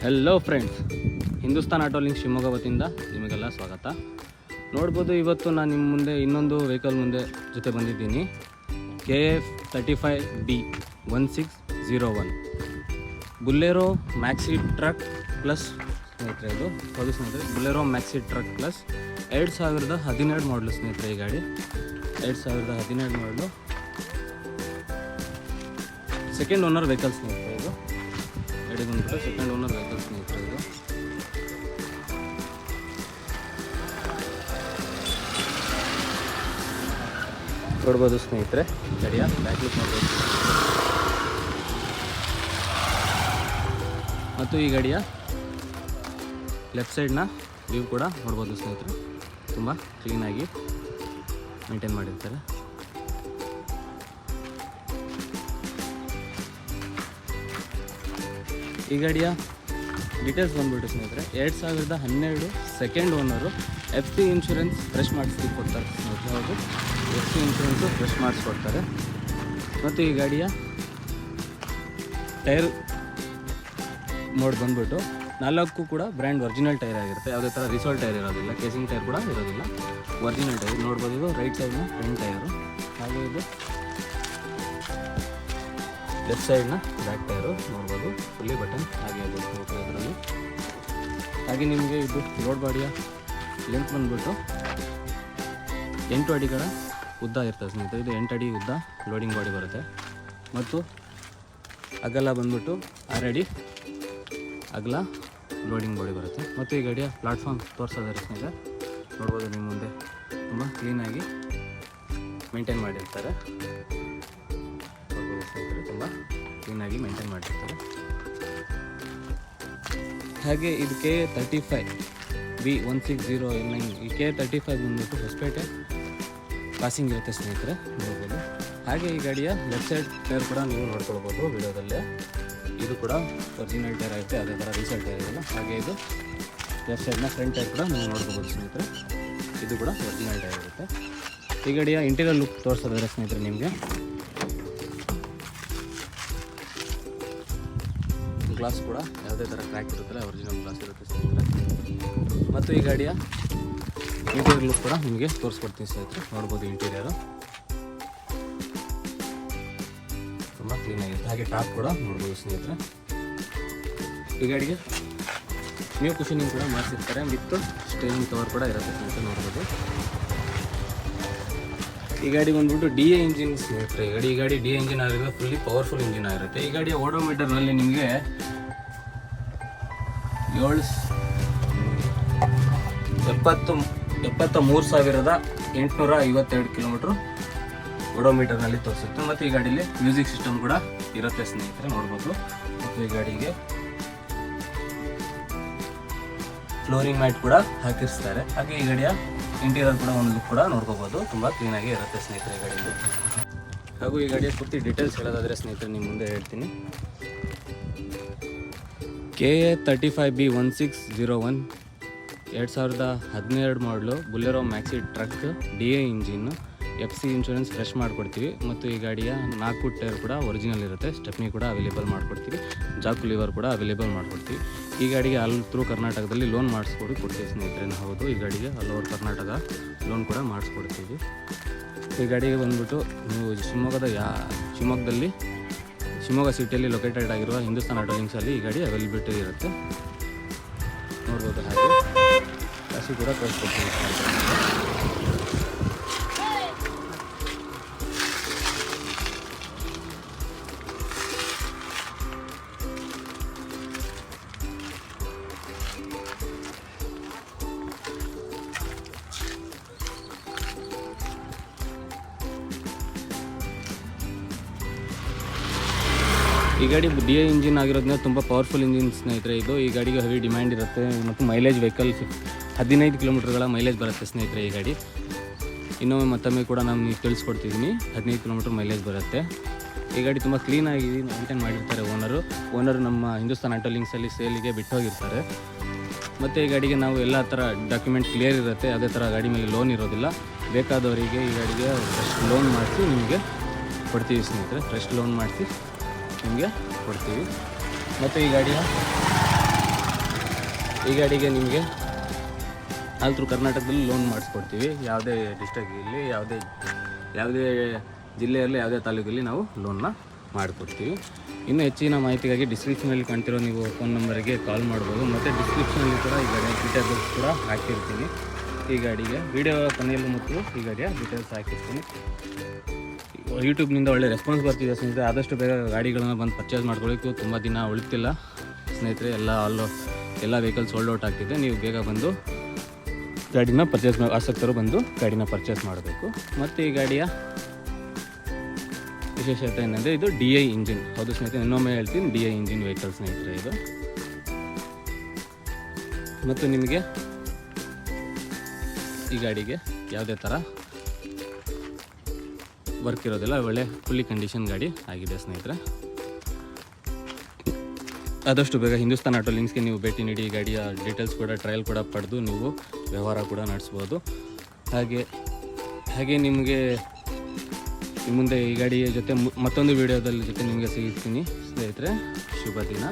Hello friends, Hindustan auto link Shivamogga ವತಿಯಿಂದ ನಿಮಗೆಲ್ಲ ಸ್ವಾಗತ. ನೋಡ್ಬೋದು, ಇವತ್ತು ನಾನು ನಿಮ್ಮ ಮುಂದೆ ಇನ್ನೊಂದು ವೆಹಿಕಲ್ ಜೊತೆ ಬಂದಿದ್ದೀನಿ. KF35B1601 Bolero maxi truck plus ಸ್ನೇಹಿತರೆ. ಇದು ಹೌದು ಸ್ನೇಹಿತರೆ, ಬುಲೆರೋ ಮ್ಯಾಕ್ಸಿ ಟ್ರಕ್ ಪ್ಲಸ್ 2017 ಮಾಡಲು ಸ್ನೇಹಿತರೆ. ಈ ಗಾಡಿ 2017 ಮಾಡಲು, ಸೆಕೆಂಡ್ ಓನರ್ ವೆಹಿಕಲ್ ಸ್ನೇಹಿತರೆ. ಇದು ಗಾಡಿ ಬಂದ್ಬಿಟ್ಟು ಸೆಕೆಂಡ್ ಓನರ್ ವೆಹಿಕಲ್ ಸ್ನೇಹಿತರೆ. ಇದು ನೋಡ್ಬೋದು ಸ್ನೇಹಿತರೆ, ಗಾಡಿಯ ಬ್ಯಾಕ್ ಲುಕ್ ನೋಡ್ಬೋದು. ಮತ್ತು ಈ ಗಾಡಿಯ ಲೆಫ್ಟ್ ಸೈಡ್ನ ವ್ಯೂ ಕೂಡ ನೋಡ್ಬೋದು ಸ್ನೇಹಿತರೆ. ತುಂಬ ಕ್ಲೀನಾಗಿ ಮೇಂಟೈನ್ ಮಾಡಿರ್ತಾರೆ. ಈ ಗಾಡಿಯ ಡೀಟೇಲ್ಸ್ ಬಂದ್ಬಿಟ್ಟು ಸ್ನೇಹಿತರೆ, 2012 second owner. FC insurance fresh ಮಾಡಿಸ್ಲಿಕ್ಕೆ ಕೊಡ್ತಾರೆ ಸ್ನೇಹಿತರೆ. ಹೌದು, FC ಇನ್ಶೂರೆನ್ಸು ಫ್ರೆಶ್ ಮಾಡಿಸ್ಕೊಡ್ತಾರೆ. ಮತ್ತು ಈ ಗಾಡಿಯ ಟೈರ್ ಮೋಡ್ ಬಂದ್ಬಿಟ್ಟು 4 ಕೂಡ ಬ್ರ್ಯಾಂಡ್ ಒರಿಜಿನಲ್ ಟೈರ್ ಆಗಿರುತ್ತೆ. ಯಾವುದೇ ಥರ ರಿಸೋಲ್ ಟೈರ್ ಇರೋದಿಲ್ಲ, ಕೇಸಿಂಗ್ ಟೈರ್ ಕೂಡ ಇರೋದಿಲ್ಲ, ಒರಿಜಿನಲ್ ಟೈರ್. ನೋಡ್ಬೋದು, ಇದು ರೈಟ್ ಸೈಡ್ನ ಫ್ರಂಟ್ ಟೈರು, ಹಾಗೆ ಇದು ಲೆಫ್ಟ್ ಸೈಡ್ನ ಬ್ಯಾಕ್ ಟೈರು ನೋಡ್ಬೋದು. ಫುಲ್ಲಿ ಬಟನ್ ಹಾಗೆ ಇದೆ ಇದರಲ್ಲಿ. ಹಾಗೆ ನಿಮಗೆ ಇದು ರೋಡ್ ಬಾಡಿಯ ಲೆಂತ್ ಬಂದ್ಬಿಟ್ಟು 8 ಅಡಿಗಳ ಉದ್ದ ಇರ್ತದೆ ಸ್ನೇಹಿತರೆ. ಇದು 8 ಅಡಿ ಉದ್ದ ಲೋಡಿಂಗ್ ಬಾಡಿ ಬರುತ್ತೆ. ಮತ್ತು ಅಗಲ ಬಂದ್ಬಿಟ್ಟು 6 ಅಡಿ ಅಗಲ ಲೋಡಿಂಗ್ ಬಾಡಿ ಬರುತ್ತೆ. ಮತ್ತು ಈ ಗಾಡಿಯ ಪ್ಲಾಟ್ಫಾರ್ಮ್ ತೋರಿಸೋದಾರೆ ಸ್ನೇಹಿತರೆ. ನೋಡ್ಬೋದು ನಿಮ್ಮ ಮುಂದೆ, ತುಂಬ ಕ್ಲೀನಾಗಿ ಮೇಂಟೈನ್ ಮಾಡಿರ್ತಾರೆ. ನೋಡ್ಬೋದು ಸ್ನೇಹಿತರೆ, ತುಂಬ ಕ್ಲೀನಾಗಿ ಮೇಂಟೈನ್ ಮಾಡಿರ್ತಾರೆ. ಹಾಗೆ ಇದು KF35B1609. ಈ KF35 ಬಂದ್ಬಿಟ್ಟು ಹೊಸಪೇಟೆ ಪಾಸಿಂಗ್ ಇರುತ್ತೆ ಸ್ನೇಹಿತರೆ, ನೋಡ್ಬೋದು. ಹಾಗೆ ಈ ಗಾಡಿಯ ಲೆಫ್ಟ್ ಸೈಡ್ ಟೈರ್ ಕೂಡ ನೀವು ನೋಡ್ಕೊಳ್ಬೋದು ವಿಡಿಯೋದಲ್ಲೇ. ಇದು ಕೂಡ ಒರಿಜಿನಲ್ ಟೈರ್ ಆಗುತ್ತೆ, ಅದೇ ಥರ ರೀಸೆಂಟ್ ಟೈರ್ ಇದೆಲ್ಲ. ಹಾಗೆ ಇದು ಲೆಫ್ಟ್ ಸೈಡ್ನ ಫ್ರಂಟ್ ಟೈರ್ ಕೂಡ ನೀವು ನೋಡ್ಕೋಬೋದು ಸ್ನೇಹಿತರೆ. ಇದು ಕೂಡ ಒರಿಜಿನಲ್ ಟೈರ್ ಇರುತ್ತೆ. ಈ ಗಾಡಿಯ ಇಂಟೀರಿಯರ್ ಲುಕ್ ತೋರಿಸೋದಾದ್ರೆ ಸ್ನೇಹಿತರೆ, ನಿಮಗೆ ಗ್ಲಾಸ್ ಕೂಡ ಯಾವುದೇ ಥರ ಕ್ರ್ಯಾಕ್ ಇರುತ್ತಲ್ಲ, ಒರಿಜಿನಲ್ ಗ್ಲಾಸ್ ಇರುತ್ತೆ ಸ್ನೇಹಿತರೆ. ಮತ್ತು ಈ ಗಾಡಿಯ ಇಂಟೀರಿಯರ್ ಲುಕ್ ಕೂಡ ನಿಮಗೆ ತೋರಿಸ್ಕೊಡ್ತೀನಿ ಸ್ನೇಹಿತರೆ. ನೋಡ್ಬೋದು ಇಂಟೀರಿಯರು ತುಂಬ ಕ್ಲೀನಾಗಿರುತ್ತೆ. ಹಾಗೆ ಟಾಪ್ ಕೂಡ ನೋಡ್ಬೋದು ಸ್ನೇಹಿತರೆ. ಈ ಗಾಡಿಗೆ ನ್ಯೂ ಕುಷನಿಂಗ್ ಕೂಡ ಮಾಡಿಸಿರ್ತಾರೆ, ವಿತ್ ಸ್ಟೇರಿಂಗ್ ಕವರ್ ಕೂಡ ಇರುತ್ತೆ ಸ್ನೇಹಿತರೆ, ನೋಡ್ಬೋದು. ಈ ಗಾಡಿ ಬಂದ್ಬಿಟ್ಟು DA ಇಂಜಿನ್ ಸ್ನೇಹಿತರೆ. ಈ ಗಾಡಿ DA ಇಂಜಿನ್ ಆಗಿರುತ್ತೆ, ಫುಲ್ಲಿ ಪವರ್ಫುಲ್ ಇಂಜಿನ್ ಆಗಿರುತ್ತೆ. ಈ ಗಾಡಿಯ ಓಡೋಮೀಟರ್ನಲ್ಲಿ ನಿಮಗೆ 73,852 ಕಿಲೋಮೀಟ್ರ್ ಓಡೋಮೀಟರ್ನಲ್ಲಿ ತೋರಿಸುತ್ತೆ. ಮತ್ತು ಈ ಗಾಡಿಯಲ್ಲಿ ಮ್ಯೂಸಿಕ್ ಸಿಸ್ಟಮ್ ಕೂಡ ಇರುತ್ತೆ ಸ್ನೇಹಿತರೆ, ನೋಡ್ಬೋದು. ಮತ್ತು ಈ ಗಾಡಿಗೆ ಫ್ಲೋರಿಂಗ್ ಮ್ಯಾಟ್ ಕೂಡ ಹಾಕಿರ್ತಾರೆ. ಹಾಗೆ ಈ ಗಾಡಿಯ ಇಂಟೀರಿಯರ್ ಕೂಡ ಒಂದು ಲುಕ್ ಕೂಡ ನೋಡ್ಕೋಬೋದು, ತುಂಬ ಕ್ಲೀನಾಗಿ ಇರುತ್ತೆ ಸ್ನೇಹಿತರೆ ಈ ಗಾಡಿಯಲ್ಲಿ. ಹಾಗೂ ಈ ಗಾಡಿಯ ಪೂರ್ತಿ ಡೀಟೇಲ್ಸ್ ಹೇಳೋದಾದರೆ ಸ್ನೇಹಿತರೆ ನಿಮ್ಮ ಮುಂದೆ ಹೇಳ್ತೀನಿ. KF35B1601 2017 ಮಾಡಲು Bolero maxi truck, DA engine, FC insurance fresh ಮಾಡಿಕೊಡ್ತೀವಿ. ಮತ್ತು ಈ ಗಾಡಿಯ 4 ಟೈರ್ ಕೂಡ ಒರಿಜಿನಲ್ ಇರುತ್ತೆ. ಸ್ಟೆಪ್ನಿ ಕೂಡ ಅವೈಲೇಬಲ್ ಮಾಡಿಕೊಡ್ತೀವಿ. ಜಾಕ್ ಲಿವರ್ ಕೂಡ ಅವೈಲೇಬಲ್ ಮಾಡಿಕೊಡ್ತೀವಿ. ಈ ಗಾಡಿಗೆ ಆಲ್ ಥ್ರೂ ಕರ್ನಾಟಕದಲ್ಲಿ ಲೋನ್ ಕೊಡ್ತೀವಿ ಸ್ನೇಹಿತರೆ. ಹೌದು, ಈ ಗಾಡಿಗೆ ಆಲ್ ಓವರ್ ಕರ್ನಾಟಕ ಲೋನ್ ಕೂಡ ಮಾಡಿಸ್ಕೊಡ್ತೀವಿ. ಈ ಗಾಡಿಗೆ ಬಂದ್ಬಿಟ್ಟು ನೀವು ಶಿವಮೊಗ್ಗದಲ್ಲಿ ಶಿವಮೊಗ್ಗ ಸಿಟಿಯಲ್ಲಿ ಲೊಕೇಟೆಡ್ ಆಗಿರುವ ಹಿಂದೂಸ್ತಾನ್ ಆಟೋ ಲಿಂಕ್ಸಲ್ಲಿ ಈ ಗಾಡಿ ಅವೈಲಬಿಲಿಟಿ ಇರುತ್ತೆ, ನೋಡ್ಬೋದು. ಹಾಗೆ ಕಾಸಿ ಕೂಡ ಕಳಿಸ್ಕೊಡ್ತೀವಿ. ಈ ಗಾಡಿ DA ಇಂಜಿನ್ ಆಗಿರೋದ್ರಿಂದ ತುಂಬ ಪವರ್ಫುಲ್ ಇಂಜಿನ್ ಸ್ನೇಹಿತರೆ. ಇದು ಈ ಗಾಡಿಗೆ ಹೆವಿ ಡಿಮ್ಯಾಂಡ್ ಇರುತ್ತೆ. ಮತ್ತು ಮೈಲೇಜ್ ವೆಹಿಕಲ್ 15 ಕಿಲೋಮೀಟರ್ಗಳ ಮೈಲೇಜ್ ಬರುತ್ತೆ ಸ್ನೇಹಿತರೆ ಈ ಗಾಡಿ. ಇನ್ನೊಮ್ಮೆ ಮತ್ತೊಮ್ಮೆ ಕೂಡ ನಾನು ನೀವು ತಿಳಿಸ್ಕೊಡ್ತಿದ್ದೀನಿ, 15 ಕಿಲೋಮೀಟರ್ ಮೈಲೇಜ್ ಬರುತ್ತೆ. ಈ ಗಾಡಿ ತುಂಬ ಕ್ಲೀನಾಗಿ ಮೇಂಟೈನ್ ಮಾಡಿರ್ತಾರೆ ಓನರು ನಮ್ಮ ಹಿಂದೂಸ್ತಾನ್ ಆಟೋ ಲಿಂಕ್ಸಲ್ಲಿ ಸೇಲಿಗೆ ಬಿಟ್ಟು ಹೋಗಿರ್ತಾರೆ. ಮತ್ತು ಈ ಗಾಡಿಗೆ ನಾವು ಎಲ್ಲ ಥರ ಡಾಕ್ಯುಮೆಂಟ್ ಕ್ಲಿಯರ್ ಇರುತ್ತೆ, ಯಾವುದೇ ಥರ ಗಾಡಿ ಮೇಲೆ ಲೋನ್ ಇರೋದಿಲ್ಲ. ಬೇಕಾದವರಿಗೆ ಈ ಗಾಡಿಗೆ ಫ್ರೆಶ್ ಲೋನ್ ಮಾಡಿಸಿ ನಿಮಗೆ ಕೊಡ್ತೀವಿ ಸ್ನೇಹಿತರೆ. ಫ್ರೆಶ್ ಲೋನ್ ಮಾಡಿಸಿ ನಿಮಗೆ ಕೊಡ್ತೀವಿ. ಮತ್ತು ಈ ಗಾಡಿಯ ಈ ಗಾಡಿಗೆ ನಿಮಗೆ ಆಲ್ ಥ್ರೂ ಕರ್ನಾಟಕದಲ್ಲಿ ಲೋನ್ ಮಾಡಿಸ್ಕೊಡ್ತೀವಿ. ಯಾವುದೇ ಡಿಸ್ಟ್ರಿಕ್ಟ್ ಇರಲಿ, ಯಾವುದೇ ಜಿಲ್ಲೆ ಇರಲಿ, ಯಾವುದೇ ತಾಲೂಕಲ್ಲಿ ನಾವು ಲೋನ್ನ ಮಾಡಿಕೊಡ್ತೀವಿ. ಇನ್ನೂ ಹೆಚ್ಚಿನ ಮಾಹಿತಿಗಾಗಿ ಡಿಸ್ಕ್ರಿಪ್ಷನಲ್ಲಿ ಕಾಣ್ತಿರೋ ನೀವು ಫೋನ್ ನಂಬರಿಗೆ ಕಾಲ್ ಮಾಡ್ಬೋದು. ಮತ್ತು ಡಿಸ್ಕ್ರಿಪ್ಷನಲ್ಲಿ ಕೂಡ ಈ ಗಾಡಿಯ ಡೀಟೇಲ್ಸ್ ಕೂಡ ಹಾಕಿರ್ತೀನಿ. ಈ ಗಾಡಿಗೆ ವಿಡಿಯೋ ಕೊನೆಯಲ್ಲಿ ಮತ್ತು ಈ ಗಾಡಿಯ ಡೀಟೇಲ್ಸ್ ಹಾಕಿರ್ತೀನಿ. ಯೂಟ್ಯೂಬ್ನಿಂದ ಒಳ್ಳೆ ರೆಸ್ಪಾನ್ಸ್ ಬರ್ತಿದೆ ಸ್ನೇಹಿತರೆ. ಆದಷ್ಟು ಬೇಗ ಗಾಡಿಗಳನ್ನು ಬಂದು ಪರ್ಚೇಸ್ ಮಾಡ್ಕೊಳ್ಳೋಕ್ಕೂ ತುಂಬ ದಿನ ಉಳಿತಿಲ್ಲ ಸ್ನೇಹಿತರೆ. ಎಲ್ಲ ವೆಹಿಕಲ್ಸ್ ಸೋಲ್ಡ್ ಔಟ್ ಆಗ್ತಿದೆ. ನೀವು ಬೇಗ ಬಂದು ಗಾಡಿನ ಪರ್ಚೇಸ್ ಆಸಕ್ತರು ಬಂದು ಗಾಡಿನ ಪರ್ಚೇಸ್ ಮಾಡಬೇಕು. ಮತ್ತು ಈ ಗಾಡಿಯ ವಿಶೇಷತೆ ಏನಂದರೆ ಇದು DI ಇಂಜಿನ್. ಹೌದು ಸ್ನೇಹಿತರೆ, ಇನ್ನೊಮ್ಮೆ ಹೇಳ್ತೀನಿ, DI ಇಂಜಿನ್ ವೆಹಿಕಲ್ ಸ್ನೇಹಿತರೆ ಇದು. ಮತ್ತು ನಿಮಗೆ ಈ ಗಾಡಿಗೆ ಯಾವುದೇ ಥರ ವರ್ಕ್ ಇರೋದಿಲ್ಲ, ಒಳ್ಳೆ ಫುಲ್ಲಿ ಕಂಡೀಷನ್ ಗಾಡಿ ಆಗಿದೆ ಸ್ನೇಹಿತರೆ. ಆದಷ್ಟು ಬೇಗ ಹಿಂದೂಸ್ತಾನ್ ಆಟೋ ಲಿಂಕ್ಸ್ಗೆ ನೀವು ಭೇಟಿ ನೀಡಿ ಈ ಗಾಡಿಯ ಡೀಟೇಲ್ಸ್ ಕೂಡ ಟ್ರಯಲ್ ಕೂಡ ಪಡೆದು ನೀವು ವ್ಯವಹಾರ ಕೂಡ ನಡೆಸ್ಬೋದು. ಹಾಗೆ ನಿಮಗೆ ಮುಂದೆ ಈ ಗಾಡಿಯ ಜೊತೆ ಮತ್ತೊಂದು ವಿಡಿಯೋದಲ್ಲಿ ಜೊತೆ ನಿಮಗೆ ಸಿಗ್ತೀನಿ ಸ್ನೇಹಿತರೆ. ಶುಭ ದಿನ.